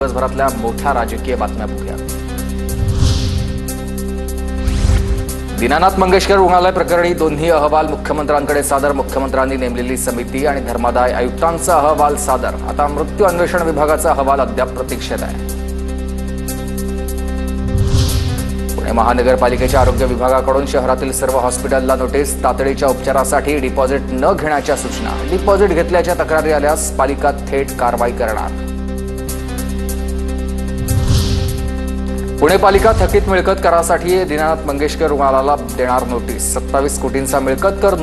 दिवसभरातल्या मोठ्या राजकीय बातम्या बघूया। दीनानाथ मंगेशकर रुग्णालय प्रकरणी दोन्ही अहवाल मुख्यमंत्र्यांकडे सादर। मुख्यमंत्र्यांनी नेमलेली समिती आणि धर्मादाय आयुक्तांचा अहवाल सादर। आता मृत्यू अन्वेषण विभागाचा अहवाल अद्याप प्रतीक्षेत आहे। पुणे महानगरपालिकेच्या आरोग्य विभागाकडून शहरातील सर्व हॉस्पिटलला नोटीस। तातडीच्या उपचारासाठी डिपॉझिट न घेण्याच्या सूचना। डिपॉझिट घेतल्याच्या तक्रारी आल्यास पालिका थेट कारवाई करणार। पुणे पालिका थकीत मिळकत करासाठी दीनानाथ मंगेशकर रुग्णालयाला देणार नोटीस। 27 कोटींचा मिळकत कर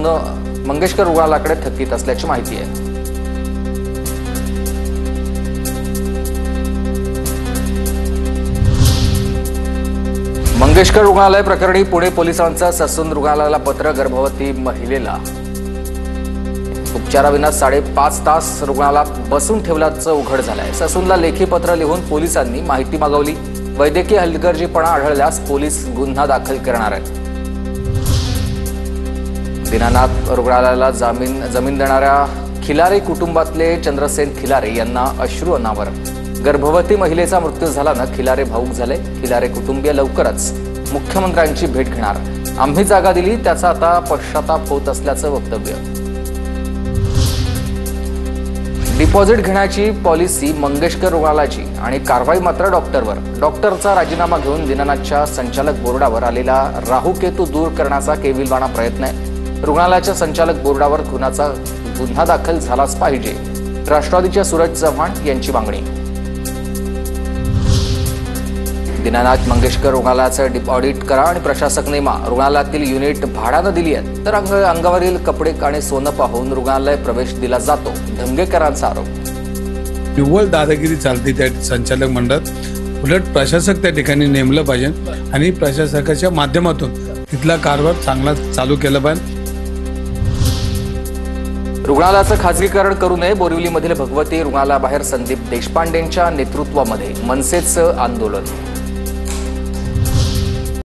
मंगेशकर रुग्णालयाकडे थकीत असल्याची माहिती आहे। मंगेशकर रुग्णालय प्रकरणी पुणे पोलिसांचं ससून रुग्णालयाला पत्र। गर्भवती महिलेला उपचाराविना 5.5 तास रुग्णालयात बसून ठेवल्याचं उघड झालंय। ससूनला लेखी पत्र लिहून पोलिसांनी माहिती मागवली। वैद्यकीय हलगर्जीपणा आढळल्यास पोलीस गुन्हा दाखल करणार आहेत। दीनानाथ रुग्णालयाला जमीन देणाऱ्या खिलारे कुटुंबातले चंद्रसेन खिलारे यांना अश्रू अनावर। गर्भवती महिलेचा मृत्यू झाल्यानं खिलारे भावूक झाले। खिलारे कुटुंबीय लवकरच मुख्यमंत्र्यांची भेट घेणार। आम्ही जागा दिली त्याचा आता पश्चाताप होत असल्याचं वक्तव्य। डिपॉझिट घेण्याची पॉलिसी मंगेशकर रुग्णालयाची आणि कारवाई मात्र डॉक्टरवर। डॉक्टरचा राजीनामा घेऊन दीनानाथच्या संचालक बोर्डावर आलेला राहुकेतू दूर करण्याचा केविलवाणा प्रयत्न आहे। रुग्णालयाच्या संचालक बोर्डावर गुन्हा दाखल झालाच पाहिजे, राष्ट्रवादीच्या सूरज चव्हाण यांची मागणी। दीनानाथ मंगेशकर रुग्णालयाचं ऑडिट करा आणि प्रशासक नेमा। रुग्णालयातील युनिट भाड्यानं दिली आहेत तर अंगावरील कपडे आणि सोनं पाहून रुग्णालय प्रवेश दिला जातो, धंगेकरांचा आरोप। निव्वळ दादागिरी चालते त्या संचालक मंडळात। उलट प्रशासक त्या ठिकाणी नेमलं पाहिजे आणि प्रशासकाच्या माध्यमातून तिथला कारभार चांगला चालू केला पाहिजे। रुग्णालयाचं खासगीकरण करू नये। बोरिवलीमधील भगवती रुग्णालयाबाहेर संदीप देशपांडेंच्या नेतृत्वामध्ये मनसेचं आंदोलन।